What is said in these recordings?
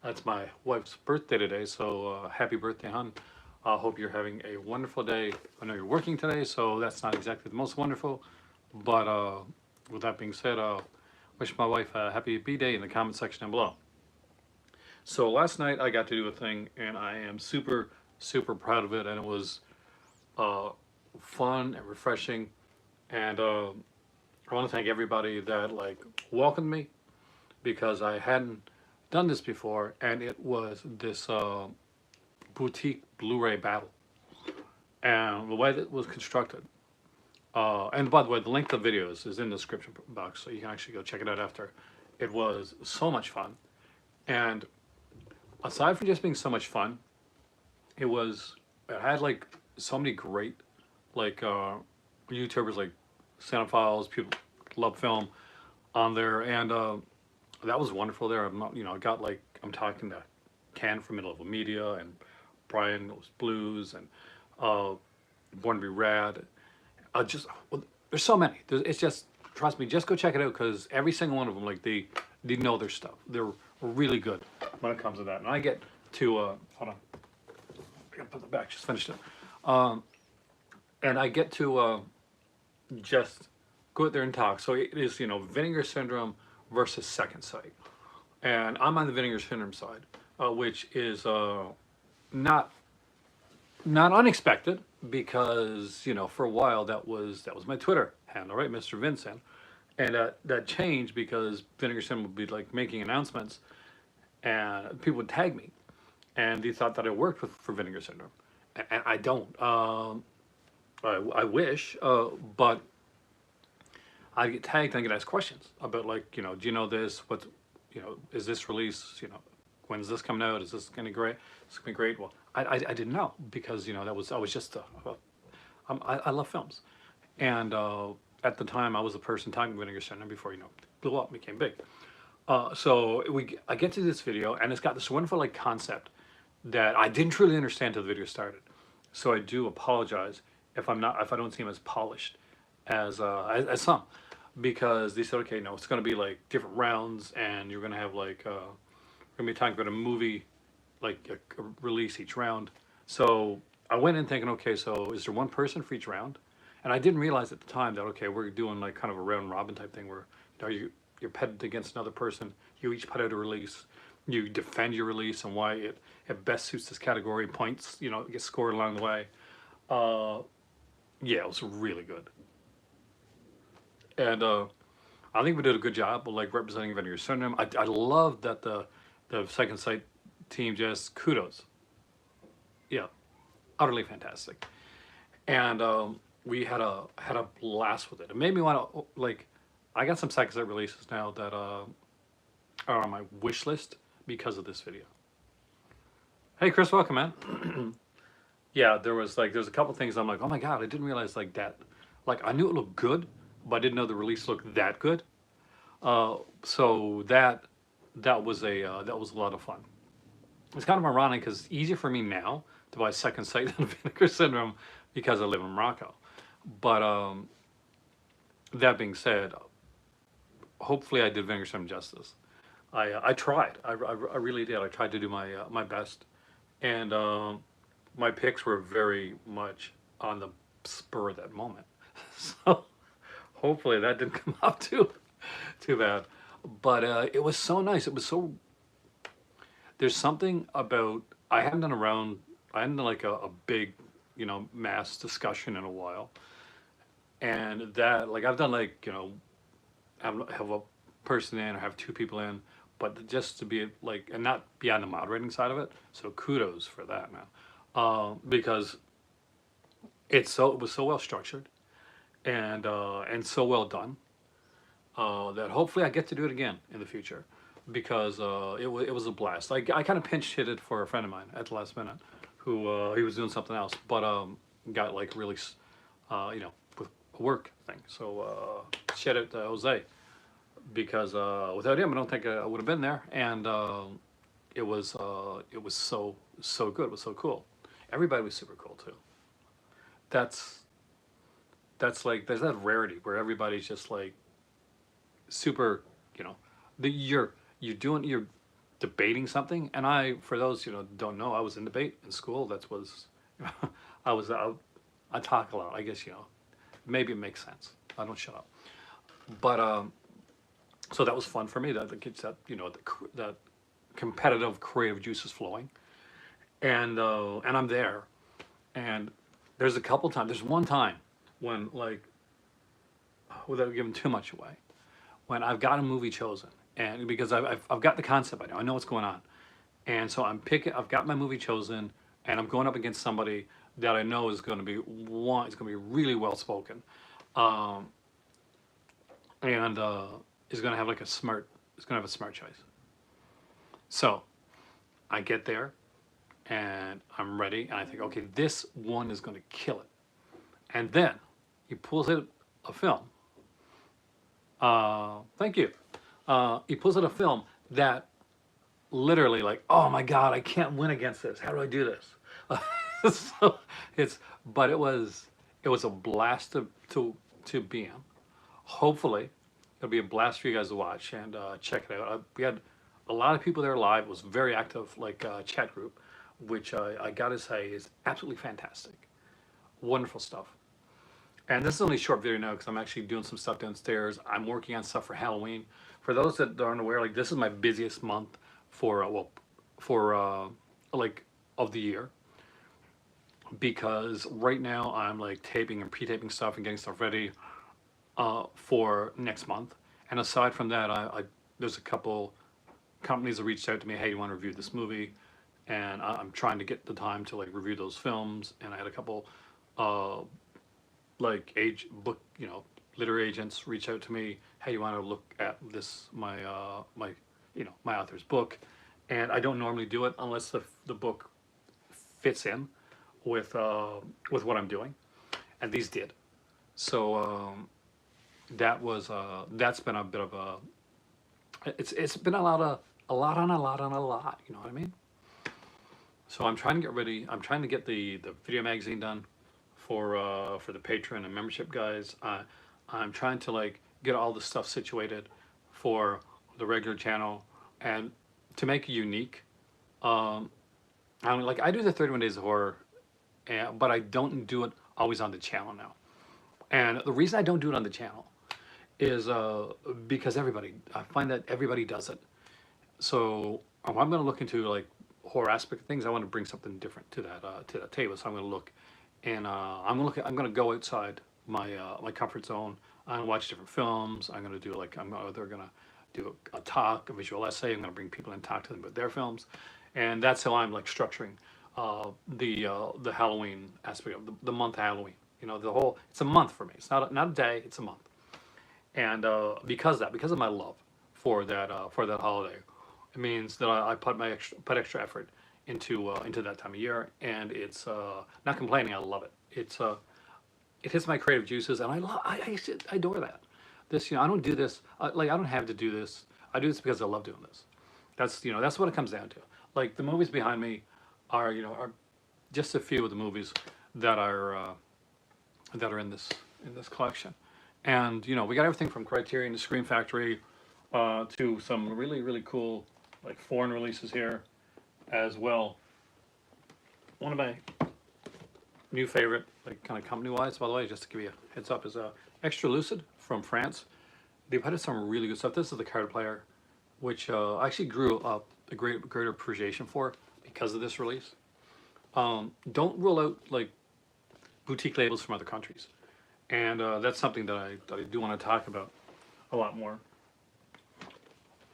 It's my wife's birthday today, so happy birthday, hon. I hope you're having a wonderful day. I know you're working today, so that's not exactly the most wonderful. But with that being said, wish my wife a happy B-Day in the comment section down below. So last night I got to do a thing, and I am super, super proud of it, and it was uh, fun and refreshing. And I want to thank everybody that like welcomed me because I hadn't done this before, and it was this boutique Blu-ray battle, and the way that it was constructed. And by the way, the link to the videos is in the description box, so you can actually go check it out after. It was so much fun, and aside from just being so much fun, it had like so many great like YouTubers like Cinephiles, people love film on there, and that was wonderful. There, I'm not, I got like I'm talking to Ken from Middle Level Media and Brian was Blues and uh, Born to Be Rad. Just well, there's so many. It's just trust me, just go check it out because every single one of them, like they know their stuff. They're really good when it comes to that. And I get to hold on, I gotta put the back. Just finished it. Um, and I get to just go out there and talk. So it is Vinegar Syndrome versus Second Sight, and I'm on the Vinegar Syndrome side, which is not not unexpected because for a while that was my Twitter handle, right, Mr. Vincent, and that changed because Vinegar Syndrome would be like making announcements, and people would tag me, and they thought that I worked for Vinegar Syndrome, and I don't. I wish, but I get tagged and I get asked questions about like do you know this? What is this release? When's this coming out? Is this gonna be great? It's gonna be great. Well, I didn't know because that was I was just I love films, and at the time I was the person talking to Vinegar Syndrome before it blew up, became big. So I get to this video and it's got this wonderful like concept that I didn't truly understand till the video started. So I do apologize if I don't seem as polished as some, because they said okay, no, it's going to be like different rounds and you're going to have like we're going to be talking about a movie like a release each round. So I went in thinking okay, so is there one person for each round? And I didn't realize at the time that okay, we're doing like kind of a round robin type thing where you're pitted against another person. You each put out a release. You defend your release and why it best suits this category. Points, get scored along the way. Uh, yeah, it was really good, and I think we did a good job of like representing Vinegar Syndrome. I love that the Second Sight team just kudos. Yeah, utterly fantastic, and we had a blast with it. It made me want to like. I got some Second Sight releases now that are on my wish list because of this video. Hey Chris, welcome man. Yeah, there's a couple things I'm like, oh my god, I didn't realize like that. Like I knew it looked good, but I didn't know the release looked that good. So that was a lot of fun. It's kind of ironic because it's easier for me now to buy Second Sight than Vinegar Syndrome because I live in Morocco. But that being said, hopefully I did Vinegar Syndrome justice. I tried. I really did. I tried to do my best, and my picks were very much on the spur of that moment. So hopefully that didn't come out too bad. But it was so nice. It was so. There's something about I hadn't done like a big mass discussion in a while, and that like I've done like have a person in or have two people in, but just to be like and not be on the moderating side of it. So kudos for that, man. Because it was so well structured and so well done that hopefully I get to do it again in the future because it was a blast. I kind of pinch hit for a friend of mine at the last minute who he was doing something else, but got like really with a work thing. So shout out to Jose because without him I don't think I would have been there, and it was so good. It was so cool. Everybody was super cool too. That's that's like there's that rarity where everybody's just like super, you know, the you're doing debating something. And I, for those don't know, I was in debate in school. That was, I was I talk a lot. I guess maybe it makes sense. I don't shut up. But so that was fun for me. That gets that that competitive creative juices flowing, and I'm there. And there's a couple times. There's one time when, like, without giving too much away, when I've got a movie chosen, and because I've got the concept, I know what's going on, and so I've got my movie chosen, and I'm going up against somebody that I know is going to be really well spoken, um, and is going to have like is going to have a smart choice. So I get there, and I'm ready, and I think, okay, this one is going to kill it, and then he pulls out a film. Thank you. He pulls out a film that literally, like, oh my God, I can't win against this. How do I do this? So but it was a blast to be in. Hopefully, it'll be a blast for you guys to watch and check it out. We had a lot of people there live. It was very active, like chat group, which I gotta say is absolutely fantastic. Wonderful stuff. And this is only a short video now because I'm actually doing some stuff downstairs. I'm working on stuff for Halloween. For those that aren't aware, like, this is my busiest month for like, of the year, because right now I'm like taping and pre-taping stuff and getting stuff ready for next month. And aside from that, I there's a couple companies that reached out to me, hey, you want to review this movie? And I'm trying to get the time to, like, review those films. And I had a couple like literary agents reach out to me, hey, you want to look at this, my my author's book? And I don't normally do it unless the book fits in with what I'm doing, and these did. So that's been a bit of a, it's been a lot on a lot, you know what I mean? So I'm trying to get ready. I'm trying to get the video magazine done for the Patreon and membership guys. I'm trying to, like, get all the stuff situated for the regular channel and to make it unique. I do the 31 Days of Horror, but I don't do it always on the channel now. And the reason I don't do it on the channel is because I find that everybody does it. So I'm going to look into, like, horror aspect of things. I want to bring something different to that table. So I'm going to look, and I'm going to go outside my my comfort zone. I'm going to watch different films. I'm going to do, like, they're going to do a talk, a visual essay. I'm going to bring people in and talk to them about their films, and that's how I'm, like, structuring the Halloween aspect of the month Halloween. It's a month for me. It's not a day. It's a month, and because of my love for that holiday, it means that I put extra effort into that time of year, and it's not complaining. I love it. It hits my creative juices, and I adore that. I don't do this I don't have to do this. I do this because I love doing this. That's what it comes down to. Like, the movies behind me are just a few of the movies that are in this collection, and we got everything from Criterion to Scream Factory to some really, really cool, like, foreign releases here as well. One of my new favorite, like, kind of company wise, by the way, just to give you a heads up, is Extra Lucid from France. They've had some really good stuff. This is the Card Player, which I actually grew up a greater appreciation for because of this release. Don't rule out, like, boutique labels from other countries, and that's something that I do want to talk about a lot more.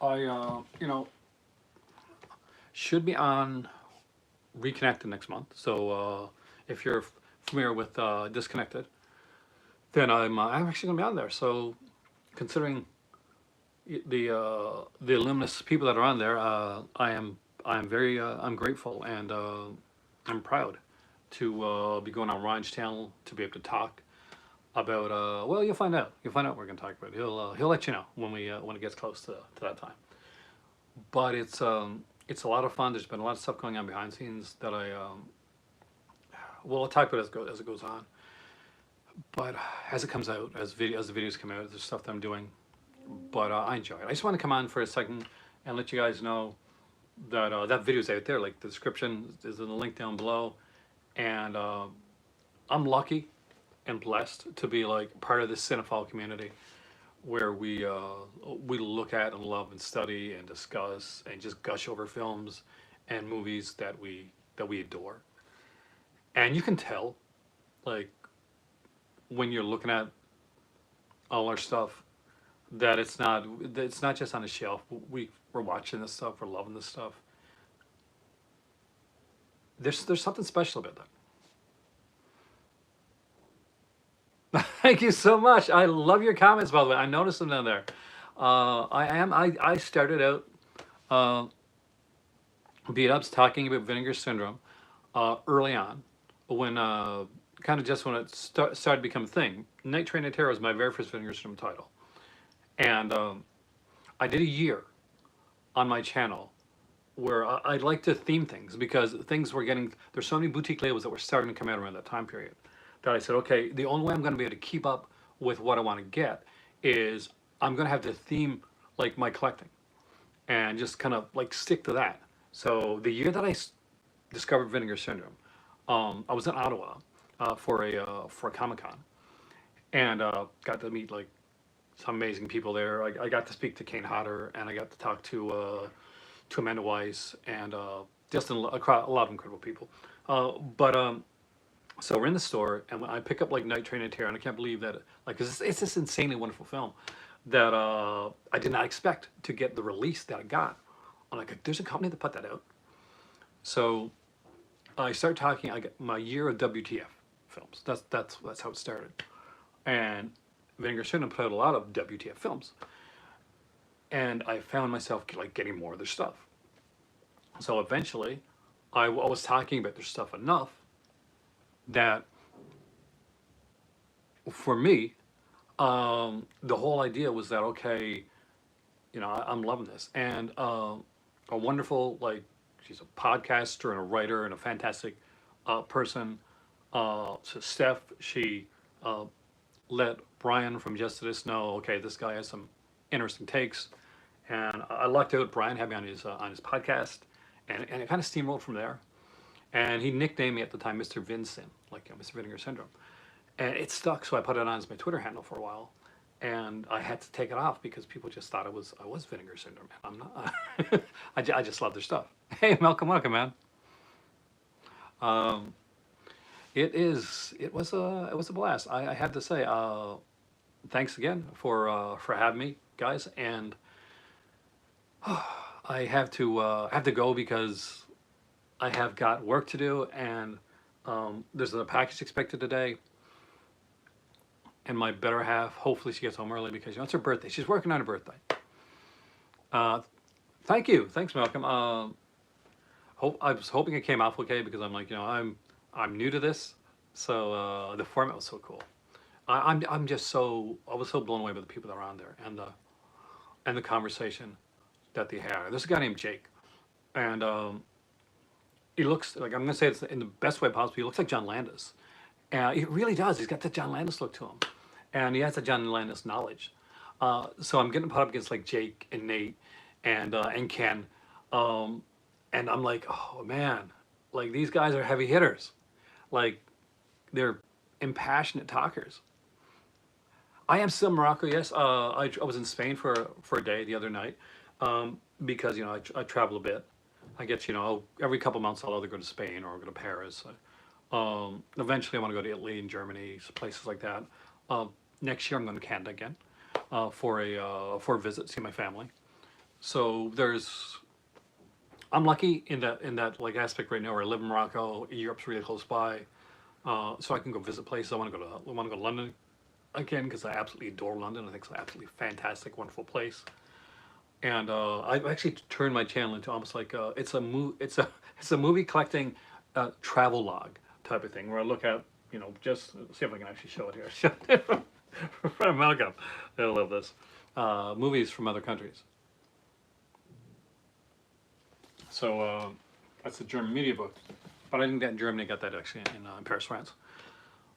I should be on Reconnected next month. So if you're familiar with Disconnected, then I'm actually going to be on there. So considering the luminous people that are on there, I'm grateful, and I'm proud to be going on Ryan's channel to be able to talk about well, you'll find out what we're going to talk about. He'll let you know when it gets close to that time. But it's a lot of fun. There's been a lot of stuff going on behind the scenes that I'll talk about as it goes on. But as it comes out, as the videos come out, there's stuff that I'm doing. But I enjoy it. I just want to come on for a second and let you guys know that video's out there. Like the description is in the link down below, and I'm lucky and blessed to be like part of this cinephile community where we look at and love and study and discuss and just gush over films and movies that we adore. And you can tell, like, when you're looking at all our stuff, that it's not just on a shelf. We're watching this stuff. We're loving this stuff. There's something special about that. Thank you so much. I love your comments, by the way. I noticed them down there. I started out beat ups talking about vinegar syndrome early on, when kind of just when it started to become a thing. Night Train to Terror was my very first vinegar syndrome title, and I did a year on my channel where I like to theme things, because things were getting, there's so many boutique labels that were starting to come out around that time period, that I said, okay, the only way I'm going to be able to keep up with what I want to get is I'm going to have to theme like my collecting, and just kind of like stick to that. So the year that I discovered Vinegar Syndrome, I was in Ottawa for a Comic Con, and got to meet like some amazing people there. I got to speak to Kane Hodder, and I got to talk to Amanda Weiss, and just a lot of incredible people. But so we're in the store, and when I pick up like Night Train and Terror, and I can't believe that, like, 'cause it's this insanely wonderful film that I did not expect to get the release that I got. I'm like, there's a company that put that out. So I start talking. I get my year of WTF films. That's how it started. And Vinegar Syndrome put out a lot of WTF films, and I found myself like getting more of their stuff. So eventually, I was talking about their stuff enough that for me, the whole idea was that, okay, I'm loving this, and a wonderful, like, she's a podcaster and a writer and a fantastic person. So Steph, she let Brian from Just to This know, okay, this guy has some interesting takes, and I lucked out. Brian had me on his podcast, and it kind of steamrolled from there. And he nicknamed me at the time Mr. Vincent, like, Mr. Vinegar Syndrome, and it stuck. So I put it on as my Twitter handle for a while, and I had to take it off because people just thought I was Vinegar Syndrome, and I'm not. I just love their stuff. Hey, Malcolm, welcome, man. Um, it was a blast. I had to say, thanks again for having me, guys, and I have to go because I have got work to do, and there's a package expected today. And my better half, hopefully she gets home early because it's her birthday. She's working on her birthday. Uh, Thank you, thanks, Malcolm. I was hoping it came off okay, because I'm like, I'm new to this, so the format was so cool. I'm just I was so blown away by the people that are on there, and the conversation that they had. There's a guy named Jake, and he looks like, I'm gonna say it's in the best way possible. He looks like John Landis. He really does. He's got the John Landis look to him, and he has the John Landis knowledge. So I'm getting put up against like Jake and Nate and Ken, um, and I'm like, oh man, like, these guys are heavy hitters. Like, they're impassionate talkers. I am still in Morocco. Yes, I was in Spain for a day the other night, because I travel a bit. I get, every couple months I'll either go to Spain or go to Paris. Eventually, I want to go to Italy and Germany, places like that. Next year, I'm going to Canada again for a visit, see my family. So I'm lucky in that like aspect right now, where I live in Morocco. Europe's really close by, so I can go visit places. I want to go to London again, because I absolutely adore London. I think it's an absolutely fantastic, wonderful place. And I've actually turned my channel into almost like it's a movie collecting travel log type of thing, where I look at, just see if I can actually show it here. Show it from Malcolm. I love this. Movies from other countries. So that's a German media book, but I didn't get it in Germany. I got that actually in Paris, France.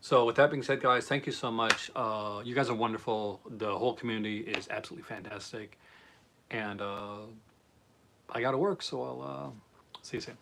So with that being said, guys, thank you so much. You guys are wonderful. The whole community is absolutely fantastic, and I got to work, so I'll see you soon.